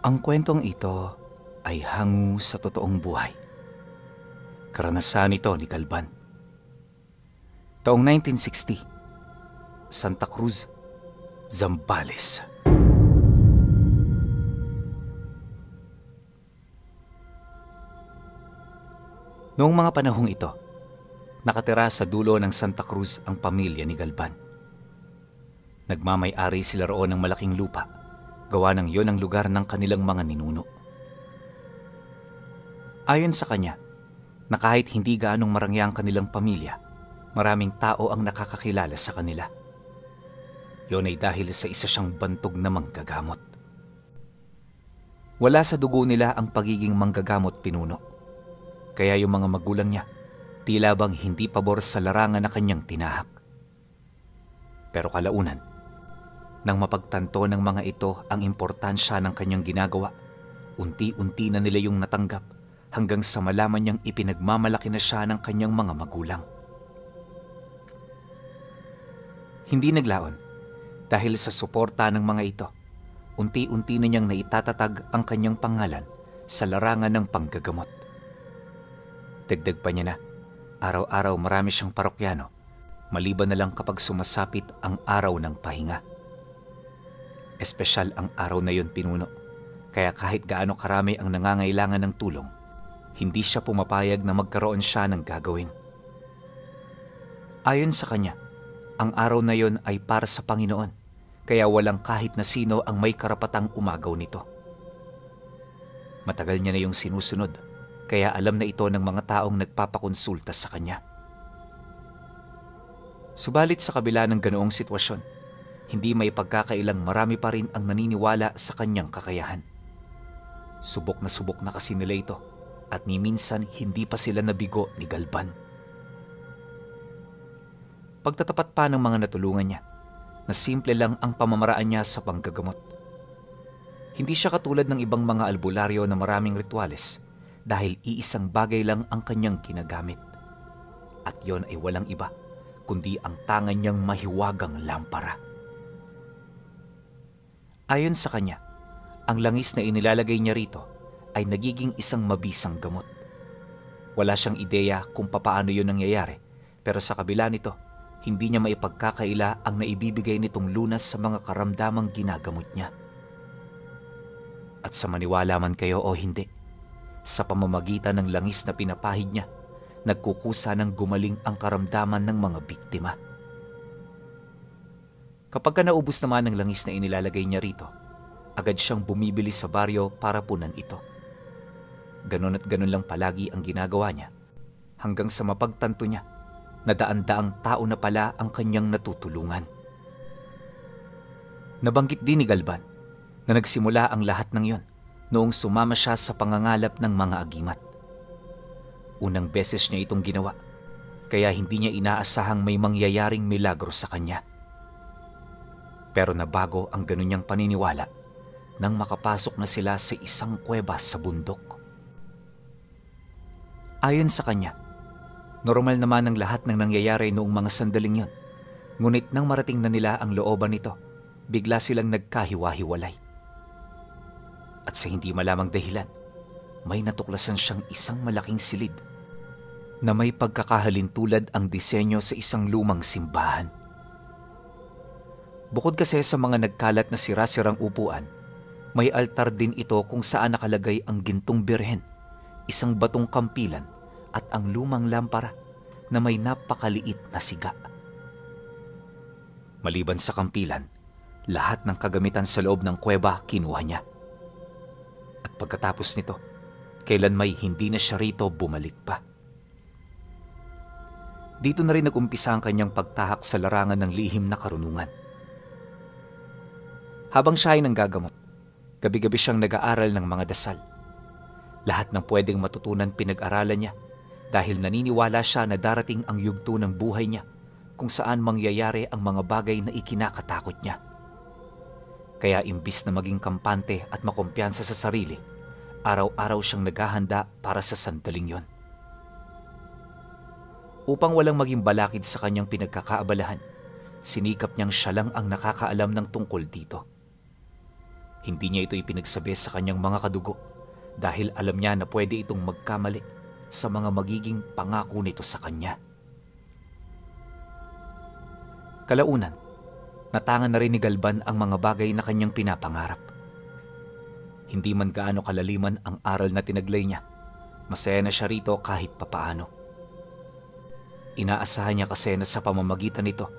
Ang kwentong ito ay hango sa totoong buhay. Karanasan ito ni Galvan. Taong 1960, Santa Cruz, Zambales. Noong mga panahong ito, nakatira sa dulo ng Santa Cruz ang pamilya ni Galvan. Nagmamay-ari sila roon ng malaking lupa, gawa ng yon ang lugar ng kanilang mga ninuno. Ayon sa kanya, na kahit hindi gaanong marangya ang kanilang pamilya, maraming tao ang nakakakilala sa kanila. Yon ay dahil sa isa siyang bantog na manggagamot. Wala sa dugo nila ang pagiging manggagamot pinuno. Kaya yung mga magulang niya, tila bang hindi pabor sa larangan na kanyang tinahak. Pero kalaunan, nang mapagtanto ng mga ito ang importansya ng kanyang ginagawa, unti-unti na nila yung natanggap hanggang sa malaman niyang ipinagmamalaki na siya ng kanyang mga magulang. Hindi naglaon dahil sa suporta ng mga ito, unti-unti na niyang naitatatag ang kanyang pangalan sa larangan ng panggagamot. Dagdag pa niya na, araw-araw marami siyang parokyano, maliban na lang kapag sumasapit ang araw ng pahinga. Espesyal ang araw na yon pinuno, kaya kahit gaano karami ang nangangailangan ng tulong, hindi siya pumapayag na magkaroon siya ng gagawin. Ayon sa kanya, ang araw na yon ay para sa Panginoon, kaya walang kahit na sino ang may karapatang umagaw nito. Matagal niya na yung sinusunod, kaya alam na ito ng mga taong nagpapakonsulta sa kanya. Subalit sa kabila ng ganoong sitwasyon, hindi may pagkakailang marami pa rin ang naniniwala sa kanyang kakayahan. Subok na kasi nila ito at ni minsan hindi pa sila nabigo ni Galvan. Pagtatapat pa ng mga natulungan niya, na simple lang ang pamamaraan niya sa panggagamot. Hindi siya katulad ng ibang mga albularyo na maraming rituales, dahil iisang bagay lang ang kanyang ginagamit. At yon ay walang iba, kundi ang tangan niyang mahiwagang lampara. Ayon sa kanya, ang langis na inilalagay niya rito ay nagiging isang mabisang gamot. Wala siyang ideya kung papaano yun nangyayari, pero sa kabila nito, hindi niya maipagkakaila ang naibibigay nitong lunas sa mga karamdamang ginagamot niya. At sa maniwala man kayo o hindi, sa pamamagitan ng langis na pinapahid niya, nagkukusa ng gumaling ang karamdaman ng mga biktima. Kapag naubos naman ang langis na inilalagay niya rito, agad siyang bumibili sa baryo para punan ito. Ganon at ganon lang palagi ang ginagawa niya, hanggang sa mapagtanto niya na daan-daang tao na pala ang kanyang natutulungan. Nabanggit din ni Galvan na nagsimula ang lahat ng yon noong sumama siya sa pangangalap ng mga agimat. Unang beses niya itong ginawa, kaya hindi niya inaasahang may mangyayaring milagro sa kanya. Pero nabago ang ganun niyang paniniwala nang makapasok na sila sa isang kuweba sa bundok. Ayon sa kanya, normal naman ang lahat ng nangyayari noong mga sandaling yon, ngunit nang marating na nila ang looban nito, bigla silang nagkahiwa-hiwalay. At sa hindi malamang dahilan, may natuklasan siyang isang malaking silid na may pagkakahalintulad ang disenyo sa isang lumang simbahan. Bukod kasi sa mga nagkalat na sira-sirang upuan, may altar din ito kung saan nakalagay ang gintong birhen, isang batong kampilan at ang lumang lampara na may napakaliit na siga. Maliban sa kampilan, lahat ng kagamitan sa loob ng kuweba kinuha niya. At pagkatapos nito, kailan may hindi na siya rito bumalik pa. Dito na rin nag-umpisa ang kanyang pagtahak sa larangan ng lihim na karunungan. Habang siya ay nanggagamot, gabi-gabi siyang nag-aaral ng mga dasal. Lahat ng pwedeng matutunan pinag-aralan niya dahil naniniwala siya na darating ang yugto ng buhay niya kung saan mangyayari ang mga bagay na ikinakatakot niya. Kaya imbis na maging kampante at makumpiyansa sa sarili, araw-araw siyang naghahanda para sa sandaling yon. Upang walang maging balakid sa kanyang pinagkakaabalahan, sinikap niyang siya lang ang nakakaalam ng tungkol dito. Hindi niya ito ipinagsabi sa kanyang mga kadugo dahil alam niya na pwede itong magkamali sa mga magiging pangako nito sa kanya. Kalaunan, natangan na rin ni Galban ang mga bagay na kanyang pinapangarap. Hindi man gaano kalaliman ang aral na tinaglay niya, masaya na siya rito kahit papaano. Inaasahan niya kasi na sa pamamagitan nito,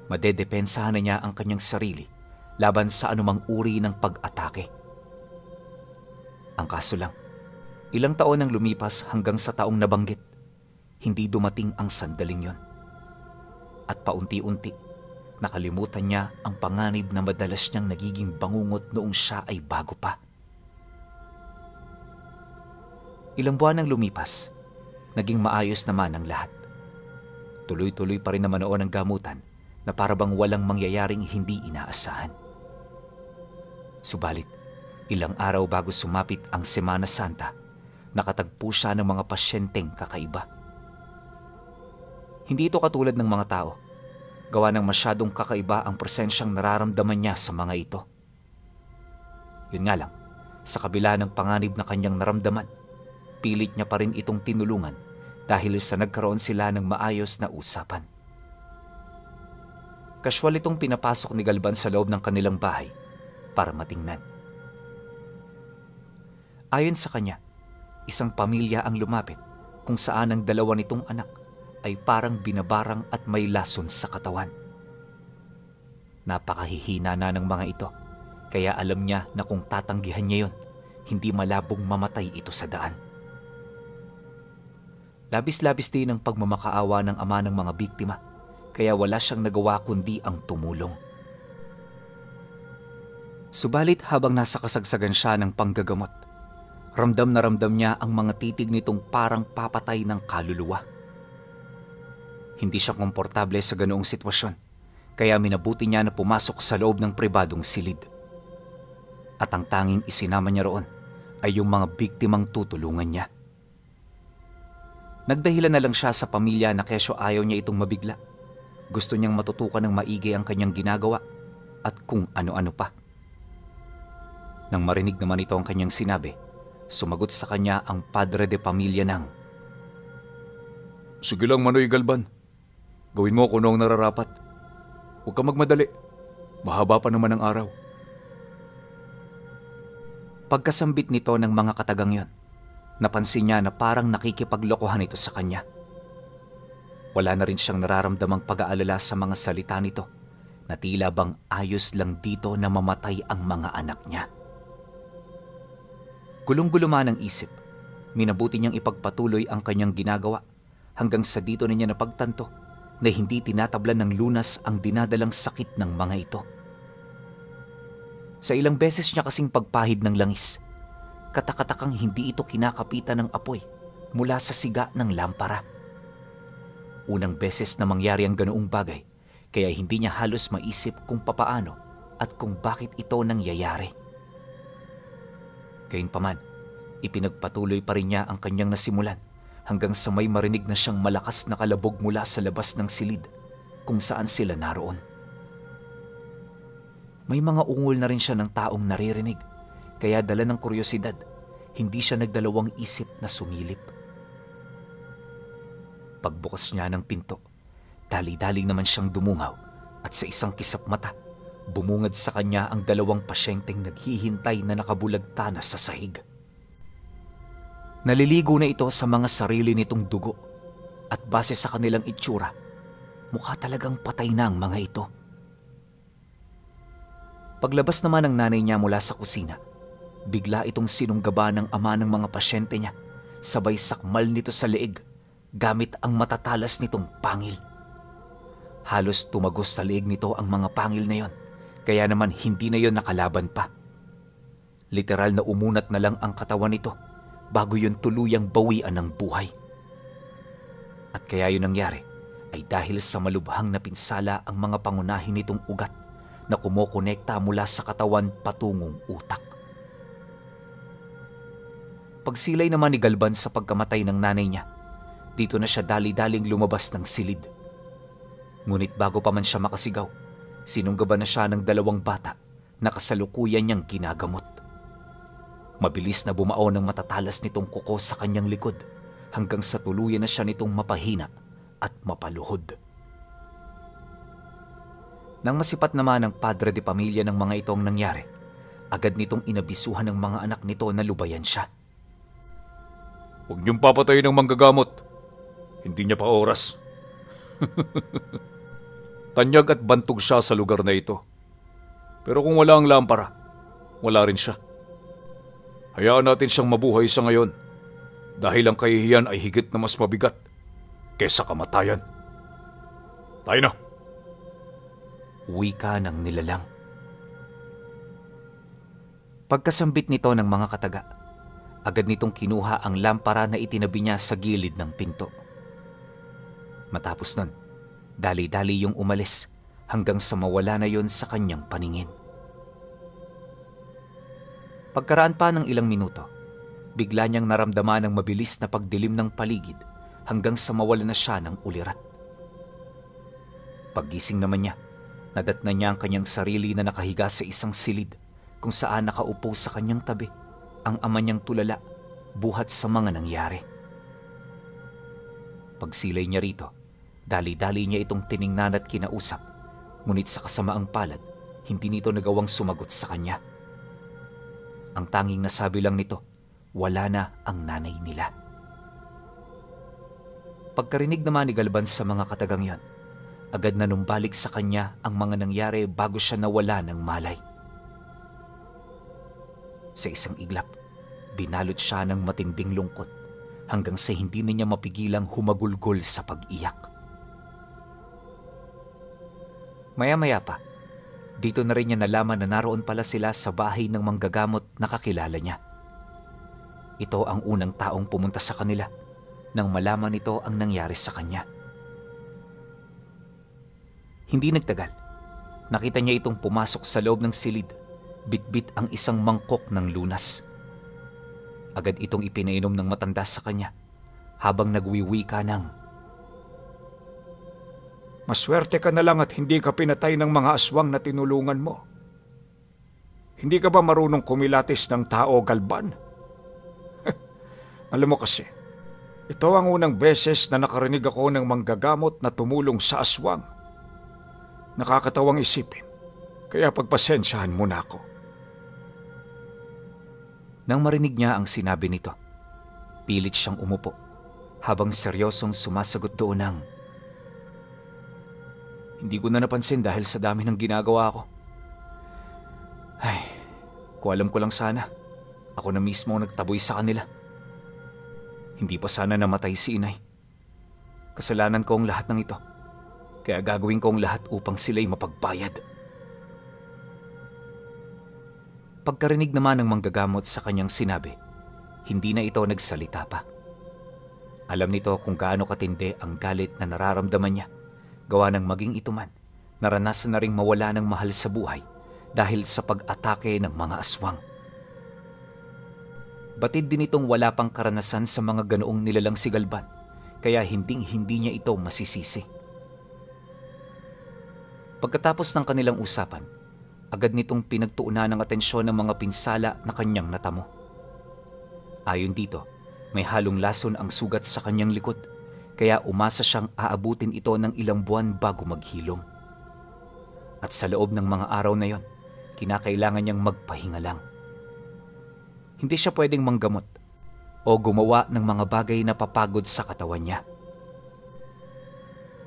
madedepensahan na niya ang kanyang sarili laban sa anumang uri ng pag-atake. Ang kaso lang, ilang taon ang lumipas hanggang sa taong nabanggit, hindi dumating ang sandaling yon. At paunti-unti, nakalimutan niya ang panganib na madalas niyang nagiging bangungot noong siya ay bago pa. Ilang buwan ang lumipas, naging maayos naman ang lahat. Tuloy-tuloy pa rin naman noon ang gamutan na parabang walang mangyayaring hindi inaasahan. Subalit, ilang araw bago sumapit ang Semana Santa, nakatagpo siya ng mga pasyenteng kakaiba. Hindi ito katulad ng mga tao, gawa ng masyadong kakaiba ang presensyang nararamdaman niya sa mga ito. Yun nga lang, sa kabila ng panganib na kanyang naramdaman, pilit niya pa rin itong tinulungan dahil sa nagkaroon sila ng maayos na usapan. Kasywal itong pinapasok ni Galban sa loob ng kanilang bahay para matingnan. Ayon sa kanya, isang pamilya ang lumapit kung saan ang dalawa nitong anak ay parang binabarang at may lason sa katawan. Napakahihina na ng mga ito, kaya alam niya na kung tatanggihan niya yon, hindi malabong mamatay ito sa daan. Labis-labis din ang pagmamakaawa ng ama ng mga biktima, kaya wala siyang nagawa kundi ang tumulong. Subalit habang nasa kasagsagan siya ng panggagamot, ramdam na ramdam niya ang mga titig nitong parang papatay ng kaluluwa. Hindi siya komportable sa ganoong sitwasyon, kaya minabuti niya na pumasok sa loob ng pribadong silid. At ang tanging isinama niya roon ay yung mga biktimang tutulungan niya. Nagdahilan na lang siya sa pamilya na kesyo ayaw niya itong mabigla. Gusto niyang matutukan ng maigi ang kanyang ginagawa at kung ano-ano pa. Nang marinig naman ito ang kanyang sinabi, sumagot sa kanya ang padre de pamilya ng, "Sige lang, Manoy Galban. Gawin mo kung ano ang nararapat. Huwag kang magmadali. Mahaba pa naman ang araw." Pagkasambit nito ng mga katagang yon, napansin niya na parang nakikipaglokohan ito sa kanya. Wala na rin siyang nararamdamang pag-aalala sa mga salita nito na tila bang ayos lang dito na mamatay ang mga anak niya. Gulong-gulo man ang isip, minabuti niyang ipagpatuloy ang kanyang ginagawa hanggang sa dito na niya napagtanto na hindi tinatablan ng lunas ang dinadalang sakit ng mga ito. Sa ilang beses niya kasing pagpahid ng langis, katakatakang hindi ito kinakapitan ng apoy mula sa siga ng lampara. Unang beses na mangyari ang ganoong bagay, kaya hindi niya halos maisip kung papaano at kung bakit ito nangyayari. Gayunpaman, ipinagpatuloy pa rin niya ang kanyang nasimulan hanggang sa may marinig na siyang malakas na kalabog mula sa labas ng silid kung saan sila naroon. May mga ungol na rin siya ng taong naririnig, kaya dala ng kuryosidad, hindi siya nagdalawang isip na sumilip. Pagbukas niya ng pinto, dali-dali naman siyang dumungaw at sa isang kisap mata, bumungad sa kanya ang dalawang pasyenteng naghihintay na nakabulagta na sa sahig. Naliligo na ito sa mga sarili nitong dugo at base sa kanilang itsura, mukha talagang patay na ang mga ito. Paglabas naman ng nanay niya mula sa kusina, bigla itong sinunggaba ng ama ng mga pasyente niya, sabay sakmal nito sa leeg gamit ang matatalas nitong pangil. Halos tumagos sa leeg nito ang mga pangil na yon, kaya naman hindi na yon nakalaban pa. Literal na umunat na lang ang katawan nito bago yon tuluyang bawian ng buhay. At kaya yun nangyari ay dahil sa malubhang na pinsala ang mga pangunahin nitong ugat na kumokonekta mula sa katawan patungong utak. Pagsilay naman ni Galban sa pagkamatay ng nanay niya, dito na siya dali-daling lumabas ng silid. Ngunit bago pa man siya makasigaw, sinunggaban na siya ng dalawang bata na kasalukuyan niyang ginagamot. Mabilis na bumao ng matatalas nitong kuko sa kanyang likod hanggang sa tuluyan na siya nitong mapahina at mapaluhod. Nang masipat naman ang padre de pamilya ng mga itong nangyari, agad nitong inabisuhan ng mga anak nito na lubayan siya. Huwag niyong papatayin ng manggagamot. Hindi niya pa oras. Tanyag at bantog siya sa lugar na ito. Pero kung wala ang lampara, wala rin siya. Hayaan natin siyang mabuhay sa ngayon dahil ang kahihiyan ay higit na mas mabigat kaysa kamatayan. Tayo na! Wika ng nilalang. Pagkasambit nito ng mga kataga, agad nitong kinuha ang lampara na itinabi niya sa gilid ng pinto. Matapos nun, dali-dali yung umalis hanggang sa mawala na yon sa kanyang paningin. Pagkaraan pa ng ilang minuto, bigla niyang naramdaman ang mabilis na pagdilim ng paligid hanggang sa mawala na siya ng ulirat. Paggising naman niya, nadatnan niya ang kanyang sarili na nakahiga sa isang silid kung saan nakaupo sa kanyang tabi ang ama niyang tulala buhat sa mga nangyari. Pagsilay niya rito, dali-dali niya itong tiningnan at kinausap, ngunit sa kasamaang palad, hindi nito nagawang sumagot sa kanya. Ang tanging nasabi lang nito, wala na ang nanay nila. Pagkarinig naman ni Galban sa mga katagang yon, agad na numbalik sa kanya ang mga nangyari bago siya nawala ng malay. Sa isang iglap, binalot siya ng matinding lungkot hanggang sa hindi na niya mapigilang humagulgol sa pag-iyak. Maya-maya pa, dito na rin niya nalaman na naroon pala sila sa bahay ng manggagamot na kakilala niya. Ito ang unang taong pumunta sa kanila nang malaman nito ang nangyari sa kanya. Hindi nagtagal, nakita niya itong pumasok sa loob ng silid, bitbit ang isang mangkok ng lunas. Agad itong ipinainom ng matanda sa kanya habang nagwiwika ng, "Maswerte ka na lang at hindi ka pinatay ng mga aswang na tinulungan mo. Hindi ka ba marunong kumilatis ng tao, Galban?" Alam mo kasi, ito ang unang beses na nakarinig ako ng manggagamot na tumulong sa aswang. Nakakatawang isipin, kaya pagpasensyahan mo na ako. Nang marinig niya ang sinabi nito, pilit siyang umupo habang seryosong sumasagot doon ng, "Hindi ko na napansin dahil sa dami ng ginagawa ko. Ay, kung alam ko lang sana, ako na mismo ang nagtaboy sa kanila. Hindi pa sana namatay si inay. Kasalanan ko ang lahat ng ito, kaya gagawin ko ang lahat upang sila'y mapagbayad." Pagkarinig naman ng manggagamot sa kanyang sinabi, hindi na ito nagsalita pa. Alam nito kung gaano katindi ang galit na nararamdaman niya, gawa ng maging ito man, naranasan na ring mawala ng mahal sa buhay dahil sa pag-atake ng mga aswang. Batid din itong wala pang karanasan sa mga ganoong nilalang si Galban, kaya hinding-hindi niya ito masisisi. Pagkatapos ng kanilang usapan, agad nitong pinagtuunan ng atensyon ng mga pinsala na kanyang natamo. Ayon dito, may halong lason ang sugat sa kanyang likod, kaya umasa siyang aabutin ito ng ilang buwan bago maghilom. At sa loob ng mga araw na yon, kinakailangan niyang magpahinga lang. Hindi siya pwedeng manggamot o gumawa ng mga bagay na papagod sa katawan niya.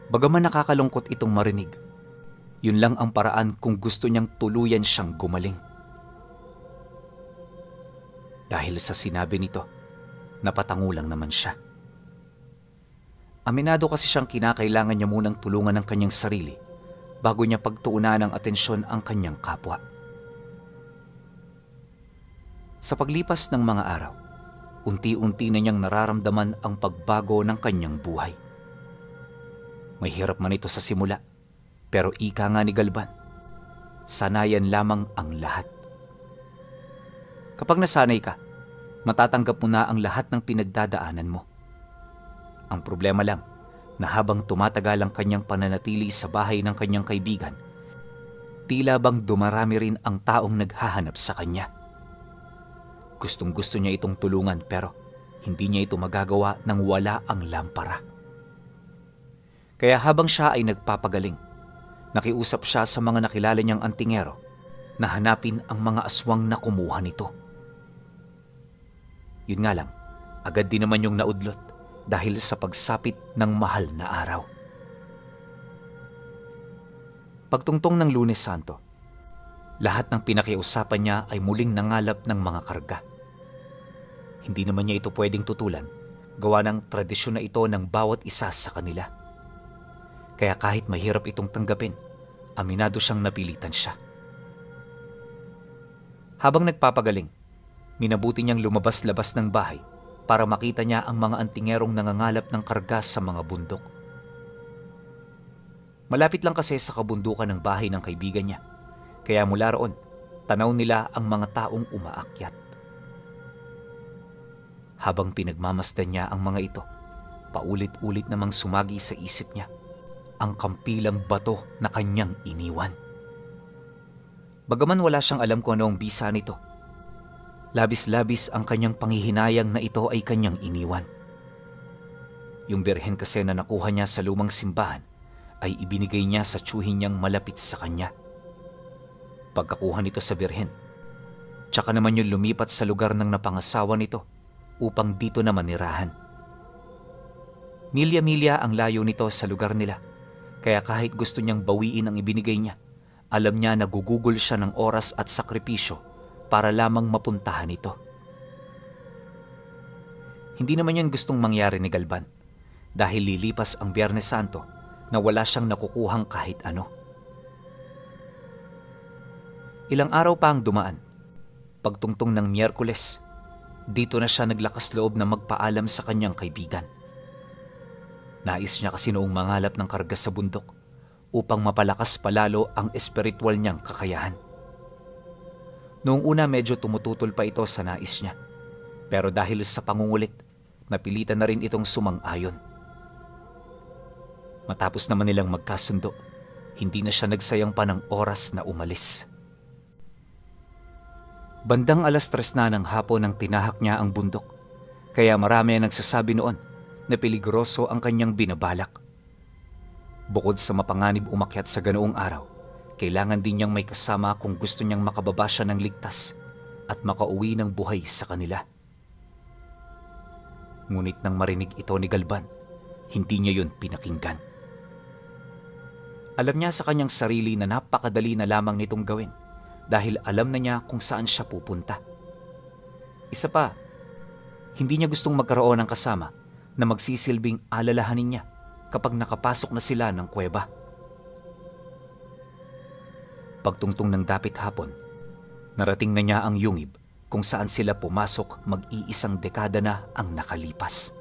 Bagaman nakakalungkot itong marinig, yun lang ang paraan kung gusto niyang tuluyan siyang gumaling. Dahil sa sinabi nito, napatangulang naman siya. Aminado kasi siyang kinakailangan niya munang tulungan ang kanyang sarili bago niya pagtuunan ng atensyon ang kanyang kapwa. Sa paglipas ng mga araw, unti-unti na niyang nararamdaman ang pagbago ng kanyang buhay. May hirap man ito sa simula, pero ika nga ni Galban, sanayan lamang ang lahat. Kapag nasanay ka, matatanggap mo na ang lahat ng pinagdadaanan mo. Ang problema lang na habang tumatagal ang kanyang pananatili sa bahay ng kanyang kaibigan, Tila bang dumarami rin ang taong naghahanap sa kanya. Gustong-gusto niya itong tulungan pero hindi niya ito magagawa nang wala ang lampara. Kaya habang siya ay nagpapagaling, nakiusap siya sa mga nakilala niyang antingero na hanapin ang mga aswang na kumuha nito. Yun nga lang, agad din naman yung naudlot dahil sa pagsapit ng mahal na araw. Pagtungtong ng Lunes Santo, lahat ng pinakiusapan niya ay muling nangalap ng mga karga. Hindi naman niya ito pwedeng tutulan, gawa ng tradisyon na ito ng bawat isa sa kanila. Kaya kahit mahirap itong tanggapin, aminado siyang napilitan siya. Habang nagpapagaling, minabuti niyang lumabas-labas ng bahay para makita niya ang mga antingerong nangangalap ng karga sa mga bundok. Malapit lang kasi sa kabundukan ng bahay ng kaibigan niya, kaya mula roon, tanaw nila ang mga taong umaakyat. Habang pinagmamasdan niya ang mga ito, paulit-ulit namang sumagi sa isip niya ang kampilang bato na kanyang iniwan. Bagaman wala siyang alam kung ano ang bisa nito, labis-labis ang kanyang panghihinayang na ito ay kanyang iniwan. Yung birhen kasi na nakuha niya sa lumang simbahan ay ibinigay niya sa tiyuhin niyang malapit sa kanya. Pagkakuha nito sa birhen, tsaka naman yung lumipat sa lugar ng napangasawa nito upang dito na manirahan. Milya-milya ang layo nito sa lugar nila, kaya kahit gusto niyang bawiin ang ibinigay niya, alam niya na gugugol siya ng oras at sakripisyo para lamang mapuntahan ito. Hindi naman yun gustong mangyari ni Galban dahil lilipas ang Biyernes Santo na wala siyang nakukuhang kahit ano. Ilang araw pa ang dumaan. Pagtungtong ng Miyerkules, dito na siya naglakas loob na magpaalam sa kanyang kaibigan. Nais niya kasi noong mangalap ng karga sa bundok upang mapalakas palalo ang espiritual niyang kakayahan. Noong una medyo tumututol pa ito sa nais niya, pero dahil sa pangungulit, napilitan na rin itong sumang-ayon. Matapos naman nilang magkasundo, hindi na siya nagsayang pa ng oras na umalis. Bandang 3:00 na ng hapon nang tinahak niya ang bundok, kaya marami ang nagsasabi noon na peligroso ang kanyang binabalak. Bukod sa mapanganib umakyat sa ganoong araw, kailangan din niyang may kasama kung gusto niyang makababa siya ng ligtas at makauwi ng buhay sa kanila. Ngunit nang marinig ito ni Galban, hindi niya yun pinakinggan. Alam niya sa kanyang sarili na napakadali na lamang nitong gawin dahil alam na niya kung saan siya pupunta. Isa pa, hindi niya gustong magkaroon ng kasama na magsisilbing alalahanin niya kapag nakapasok na sila ng kuweba. Pagtungtong ng dapit hapon, narating na niya ang yungib kung saan sila pumasok mag-iisang dekada na ang nakalipas.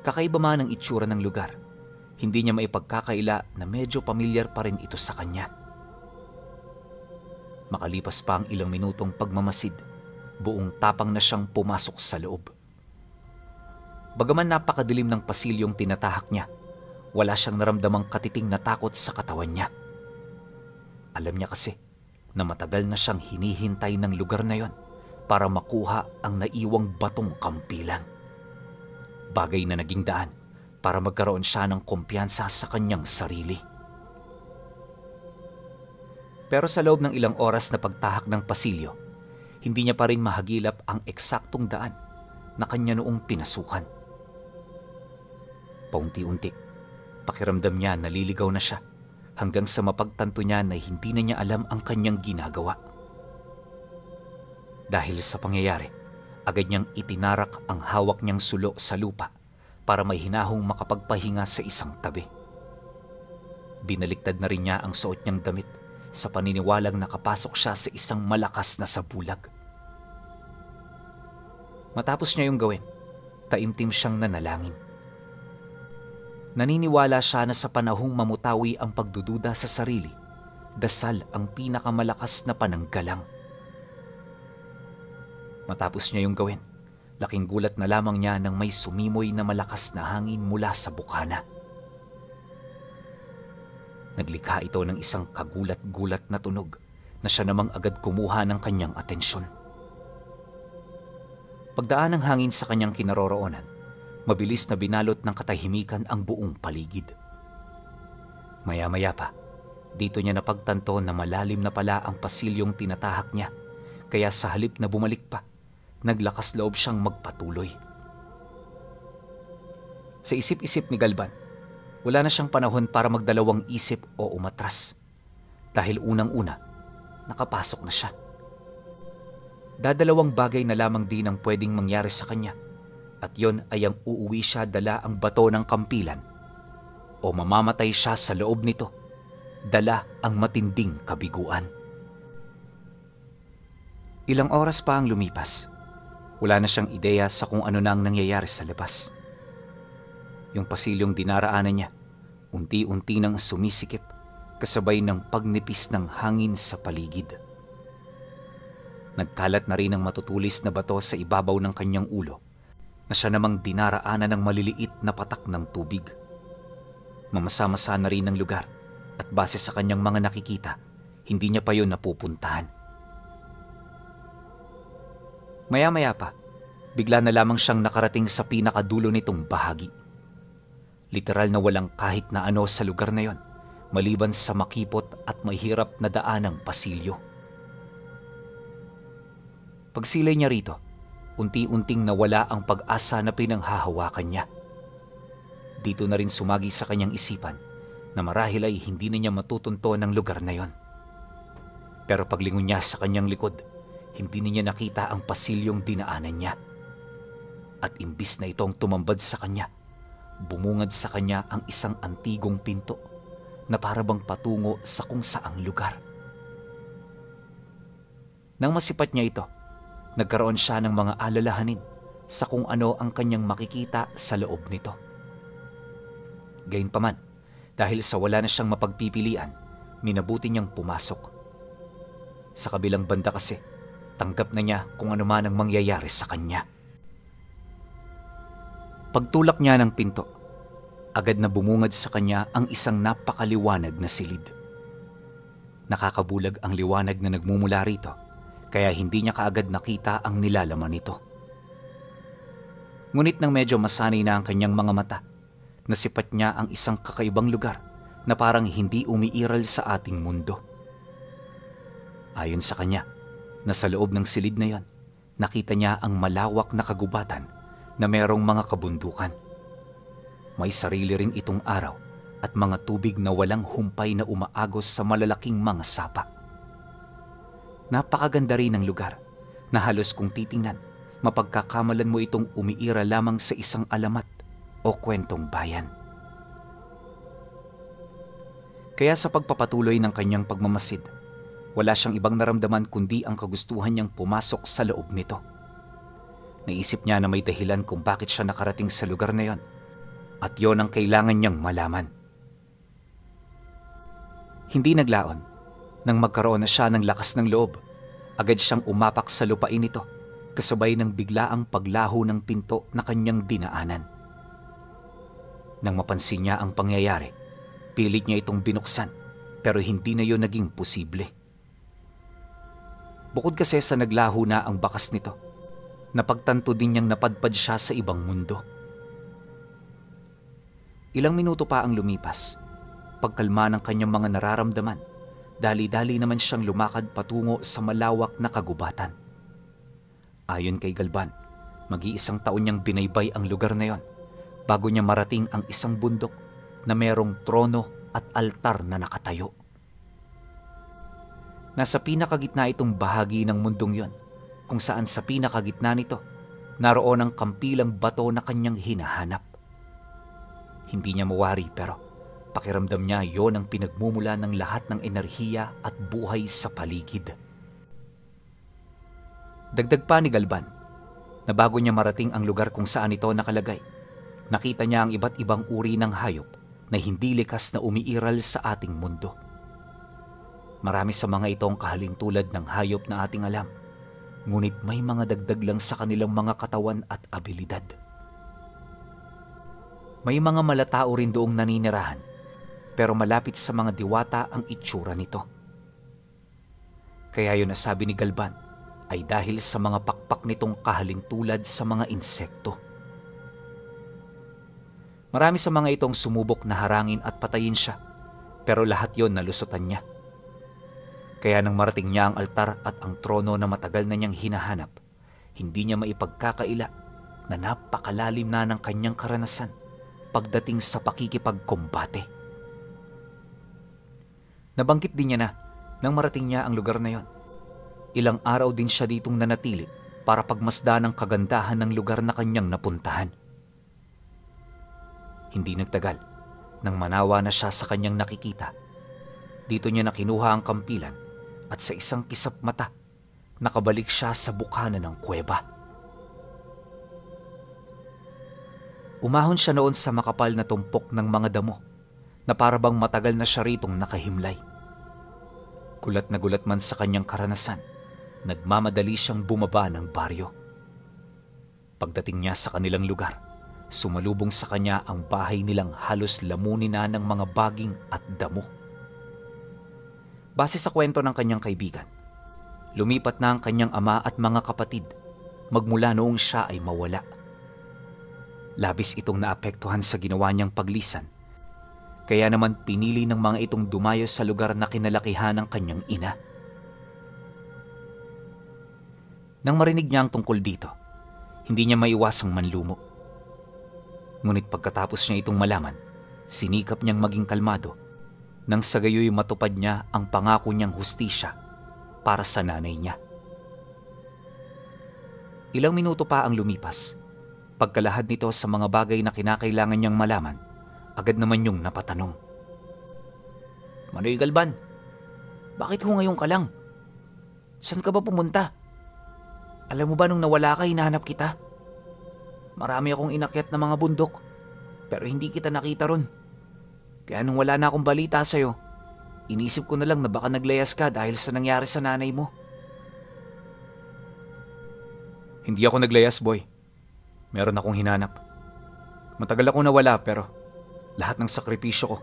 Kakaiba man ang itsura ng lugar, hindi niya maipagkakaila na medyo pamilyar pa rin ito sa kanya. Makalipas pa ang ilang minutong pagmamasid, buong tapang na siyang pumasok sa loob. Bagaman napakadilim ng pasilyong tinatahak niya, wala siyang naramdamang katiting na takot sa katawan niya. Alam niya kasi na matagal na siyang hinihintay ng lugar na yon para makuha ang naiwang batong kampilan. Bagay na naging daan para magkaroon siya ng kumpiyansa sa kanyang sarili. Pero sa loob ng ilang oras na pagtahak ng pasilyo, hindi niya pa rin mahagilap ang eksaktong daan na kanya noong pinasukan. Paunti-unti, pakiramdam niya naliligaw na siya hanggang sa mapagtanto niya na hindi na niya alam ang kanyang ginagawa. Dahil sa pangyayari, agad niyang itinarak ang hawak niyang sulo sa lupa para may hinahong makapagpahinga sa isang tabi. Binaliktad na rin niya ang suot niyang damit sa paniniwalang nakapasok siya sa isang malakas na sabulag. Matapos niya yung gawin, taimtim siyang nanalangin. Naniniwala siya na sa panahong mamutawi ang pagdududa sa sarili, dasal ang pinakamalakas na pananggalang. Matapos niya yung gawin, laking gulat na lamang niya nang may sumimoy na malakas na hangin mula sa bukana. Naglikha ito ng isang kagulat-gulat na tunog na siya namang agad kumuha ng kanyang atensyon. Pagdaan ng hangin sa kanyang kinaroroonan, mabilis na binalot ng katahimikan ang buong paligid. Maya-maya pa, dito niya napagtanto na malalim na pala ang pasilyong tinatahak niya, kaya sa halip na bumalik pa, naglakas loob siyang magpatuloy. Sa isip-isip ni Galban, wala na siyang panahon para magdalawang isip o umatras. Dahil unang-una, nakapasok na siya. Dadalawang bagay na lamang din ang pwedeng mangyari sa kanya, at yon ay ang uuwi siya dala ang bato ng kampilan o mamamatay siya sa loob nito, dala ang matinding kabiguan. Ilang oras pa ang lumipas. Wala na siyang ideya sa kung ano na ang nangyayari sa labas. Yung pasilyong dinaraanan niya, unti-unti nang sumisikip, kasabay ng pagnipis ng hangin sa paligid. Nagkalat na rin ang matutulis na bato sa ibabaw ng kanyang ulo, na siya namang dinaraanan ng maliliit na patak ng tubig. Mamasa-masa na rin ang lugar, at base sa kanyang mga nakikita, hindi niya pa yun napupuntahan. Maya-maya pa, bigla na lamang siyang nakarating sa pinakadulo nitong bahagi. Literal na walang kahit na ano sa lugar na yon, maliban sa makipot at mahirap na daanang pasilyo. Pagsilay niya rito, unti-unting nawala ang pag-asa na pinanghahawakan niya. Dito na rin sumagi sa kanyang isipan na marahil ay hindi na niya matutunto ng lugar na yon. Pero paglingon niya sa kanyang likod, hindi niya nakita ang pasilyong dinaanan niya. At imbis na itong tumambad sa kanya, bumungad sa kanya ang isang antigong pinto na parabang patungo sa kung saang lugar. Nang masipat niya ito, nagkaroon siya ng mga alalahanin sa kung ano ang kanyang makikita sa loob nito. Gayunpaman, dahil sa wala na siyang mapagpipilian, minabuti niyang pumasok. Sa kabilang banda kasi, tanggap na niya kung ano man ang mangyayari sa kanya. Pagtulak niya ng pinto, agad na bumungad sa kanya ang isang napakaliwanag na silid. Nakakabulag ang liwanag na nagmumula rito, kaya hindi niya kaagad nakita ang nilalaman nito. Ngunit nang medyo masanay na ang kanyang mga mata, nasipat niya ang isang kakaibang lugar na parang hindi umiiral sa ating mundo. Ayon sa kanya, nasa loob ng silid na yon, nakita niya ang malawak na kagubatan na merong mga kabundukan. May sarili rin itong araw at mga tubig na walang humpay na umaagos sa malalaking mga sapa. Napakaganda rin ng lugar na halos kung titingnan, mapagkakamalan mo itong umiira lamang sa isang alamat o kwentong bayan. Kaya sa pagpapatuloy ng kanyang pagmamasid, wala siyang ibang naramdaman kundi ang kagustuhan niyang pumasok sa loob nito. Naisip niya na may dahilan kung bakit siya nakarating sa lugar na yon, at yon ang kailangan niyang malaman. Hindi naglaon. Nang magkaroon na siya ng lakas ng loob, agad siyang umapak sa lupain nito, kasabay ng biglaang paglaho ng pinto na kanyang dinaanan. Nang mapansin niya ang pangyayari, pilit niya itong binuksan, pero hindi na yon naging posible. Bukod kasi sa naglaho na ang bakas nito, napagtanto din niyang napadpad siya sa ibang mundo. Ilang minuto pa ang lumipas. Pagkalma ng kanyang mga nararamdaman, dali-dali naman siyang lumakad patungo sa malawak na kagubatan. Ayon kay Galban, mag-iisang taon niyang binaybay ang lugar na yon bago niya marating ang isang bundok na merong trono at altar na nakatayo. Nasa pinakagitna itong bahagi ng mundong yon, kung saan sa pinakagitna nito, naroon ang kampilang bato na kanyang hinahanap. Hindi niya mawari pero pakiramdam niya yon ang pinagmumula ng lahat ng enerhiya at buhay sa paligid. Dagdag pa ni Galban na bago niya marating ang lugar kung saan ito nakalagay, nakita niya ang iba't ibang uri ng hayop na hindi likas na umiiral sa ating mundo. Marami sa mga itong kahalintulad ng hayop na ating alam, ngunit may mga dagdag lang sa kanilang mga katawan at abilidad. May mga malatao rin doong naninirahan pero malapit sa mga diwata ang itsura nito. Kaya yun nasabi ni Galban ay dahil sa mga pakpak nitong kahalintulad sa mga insekto. Marami sa mga itong sumubok na harangin at patayin siya, pero lahat yon nalusutan niya. Kaya nang marating niya ang altar at ang trono na matagal na niyang hinahanap, hindi niya maipagkakaila na napakalalim na ng kanyang karanasan pagdating sa pakikipagkombate. Nabanggit din niya na nang marating niya ang lugar na yon. Ilang araw din siya ditong nanatili para pagmasdan ang kagandahan ng lugar na kanyang napuntahan. Hindi nagtagal, nang manawa na siya sa kanyang nakikita, dito niya nakinuha ang kampilan at sa isang kisap mata, nakabalik siya sa bukana ng kuweba. Umahon siya noon sa makapal na tumpok ng mga damo na parabang matagal na siya ritong nakahimlay. Gulat na gulat man sa kanyang karanasan, nagmamadali siyang bumaba ng baryo. Pagdating niya sa kanilang lugar, sumalubong sa kanya ang bahay nilang halos lamunin na ng mga baging at damo. Base sa kwento ng kanyang kaibigan, lumipat na ang kanyang ama at mga kapatid magmula noong siya ay mawala. Labis itong naapektuhan sa ginawa niyang paglisan, kaya naman pinili ng mga itong dumayo sa lugar na kinalakihan ng kanyang ina. Nang marinig niya ang tungkol dito, hindi niya maiwasang manlumo. Ngunit pagkatapos niya itong malaman, sinikap niyang maging kalmado nang sa gayoy matupad niya ang pangako niyang hustisya para sa nanay niya. Ilang minuto pa ang lumipas. Pagkalahad nito sa mga bagay na kinakailangan niyang malaman, agad naman yung napatanong. Manoy Galban, bakit ho ngayon ka lang? Saan ka ba pumunta? Alam mo ba nung nawala ka, hinahanap kita? Marami akong inakyat na mga bundok, pero hindi kita nakita ron. Kaya nung wala na akong balita sa'yo, inisip ko na lang na baka naglayas ka dahil sa nangyari sa nanay mo. Hindi ako naglayas, boy. Meron akong hinanap. Matagal akong nawala pero lahat ng sakripisyo ko,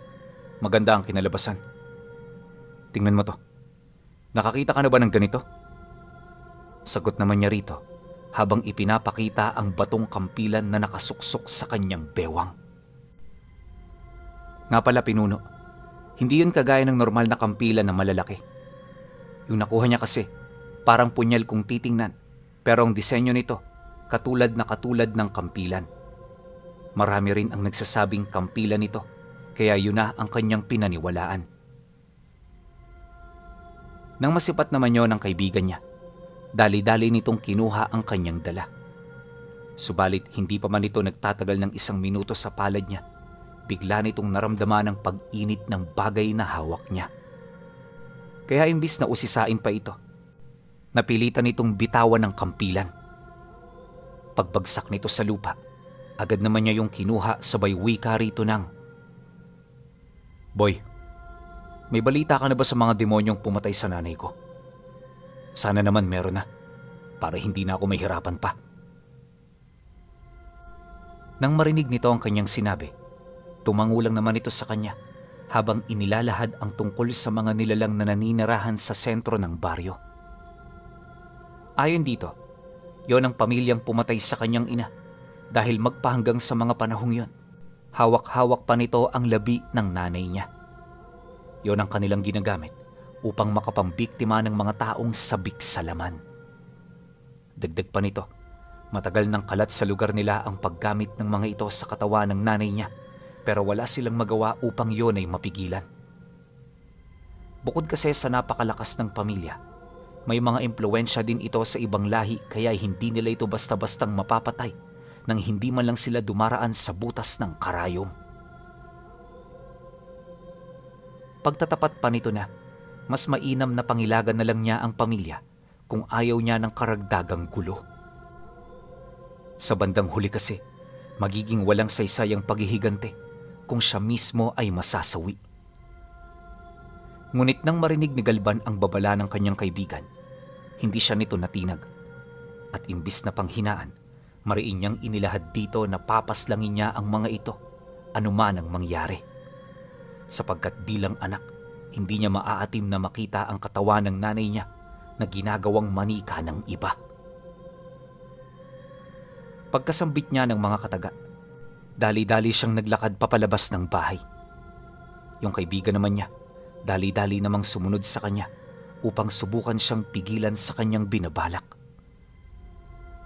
maganda ang kinalabasan. Tingnan mo to. Nakakita ka na ba ng ganito? Sagot naman niya rito habang ipinapakita ang batong kampilan na nakasuksok sa kanyang bewang. Nga pala pinuno, hindi yun kagaya ng normal na kampilan na malalaki. Yung nakuha niya kasi, parang punyal kung titingnan, pero ang disenyo nito, katulad ng kampilan. Marami rin ang nagsasabing kampilan nito, kaya yun na ang kanyang pinaniwalaan. Nang masipat naman yun ang kaibigan niya, dali-dali nitong kinuha ang kanyang dala. Subalit hindi pa man ito nagtatagal ng 1 minuto sa palad niya, bigla nitong naramdaman ang pag-init ng bagay na hawak niya. Kaya imbis na usisain pa ito, napilitan nitong bitawan ng kampilan. Pagbagsak nito sa lupa, agad naman niya yung kinuha sabay wika rito ng, Boy, may balita ka na ba sa mga demonyong pumatay sa nanay ko? Sana naman meron na, para hindi na ako mahirapan pa. Nang marinig nito ang kanyang sinabi, tumangulang naman ito sa kanya habang inilalahad ang tungkol sa mga nilalang na naninirahan sa sentro ng baryo. Ayon dito, yon ang pamilyang pumatay sa kanyang ina dahil magpahanggang sa mga panahong yon, hawak-hawak pa nito ang labi ng nanay niya. Yon ang kanilang ginagamit upang makapambiktima ng mga taong sabik sa laman. Dagdag pa nito, matagal nang kalat sa lugar nila ang paggamit ng mga ito sa katawan ng nanay niya, pero wala silang magawa upang yon ay mapigilan. Bukod kasi sa napakalakas ng pamilya, may mga impluwensya din ito sa ibang lahi kaya hindi nila ito basta-bastang mapapatay nang hindi man lang sila dumaraan sa butas ng karayom. Pagtatapat pa nito na, mas mainam na pangilagan na lang niya ang pamilya kung ayaw niya ng karagdagang gulo. Sa bandang huli kasi, magiging walang saysayang paghihigante kung siya mismo ay masasawi. Ngunit nang marinig ni Galban ang babala ng kanyang kaibigan, hindi siya nito natinag. At imbis na panghinaan, mariin niyang inilahad dito na papaslangin niya ang mga ito, anuman ang mangyari. sapagkat bilang anak, hindi niya maaatim na makita ang katawan ng nanay niya na ginagawang manika ng iba. Pagkasambit niya ng mga kataga, dali-dali siyang naglakad papalabas ng bahay. Yung kaibigan naman niya, dali-dali namang sumunod sa kanya upang subukan siyang pigilan sa kanyang binabalak.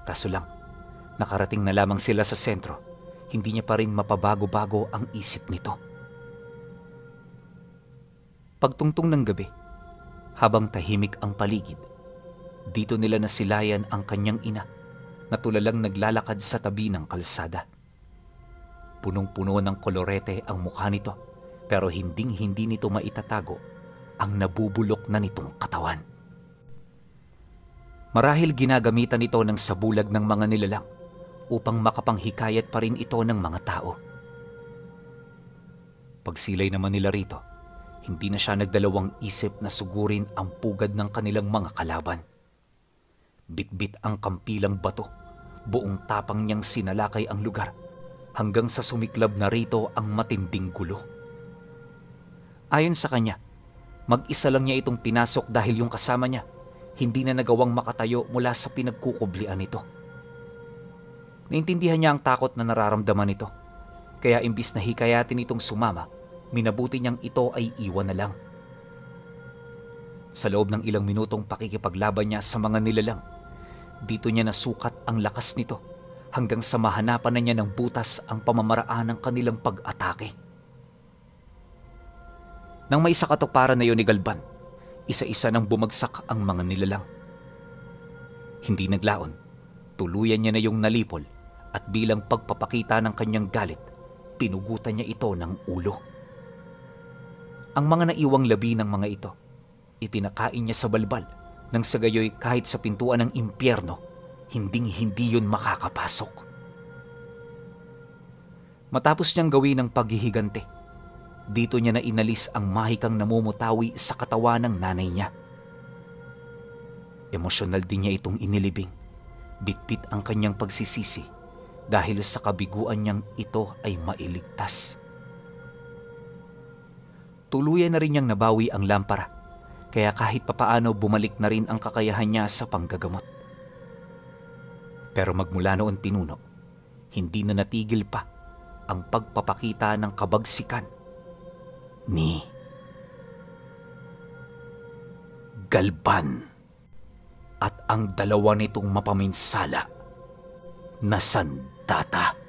Kaso lang, nakarating na lamang sila sa sentro, hindi niya pa rin mapabago-bago ang isip nito. Pagtungtong ng gabi, habang tahimik ang paligid, dito nila nasilayan ang kanyang ina na tulalang naglalakad sa tabi ng kalsada. Punong-puno ng kolorete ang mukha nito, pero hinding-hindi nito maitatago ang nabubulok na nitong katawan. Marahil ginagamitan ito ng sabulag ng mga nilalang upang makapanghikayat pa rin ito ng mga tao. Pagsilay naman nila rito, hindi na siya nagdalawang isip na sugurin ang pugad ng kanilang mga kalaban. Bitbit ang kampilang bato, buong tapang niyang sinalakay ang lugar hanggang sa sumiklab na rito ang matinding gulo. Ayon sa kanya, mag-isa lang niya itong pinasok dahil yung kasama niya hindi na nagawang makatayo mula sa pinagkukublian nito. Naintindihan niya ang takot na nararamdaman nito, kaya imbis na hikayatin itong sumama, minabuti niyang ito ay iwan na lang. Sa loob ng ilang minutong pakikipaglaban niya sa mga nilalang, dito niya nasukat ang lakas nito hanggang sa mahanapan na niya ng butas ang pamamaraan ng kanilang pag-atake. Nang may sa katuparan na yun ni Galban, isa-isa nang bumagsak ang mga nilalang. Hindi naglaon, tuluyan niya na yung nalipol at bilang pagpapakita ng kanyang galit, pinugutan niya ito ng ulo. Ang mga naiwang labi ng mga ito, itinakain niya sa balbal nang sa gayoy kahit sa pintuan ng impyerno, hinding-hindi yun makakapasok. Matapos niyang gawin ang paghihigante, dito niya na inalis ang mahikang namumutawi sa katawan ng nanay niya. Emosyonal din niya itong inilibing. Bitbit ang kanyang pagsisisi dahil sa kabiguan niyang ito ay mailigtas. Tuluyan na rin niyang nabawi ang lampara, kaya kahit papaano bumalik na rin ang kakayahan niya sa panggagamot. Pero magmula noon pinuno, hindi na natigil pa ang pagpapakita ng kabagsikan ni Galban at ang dalawa nitong mapaminsala na sandata.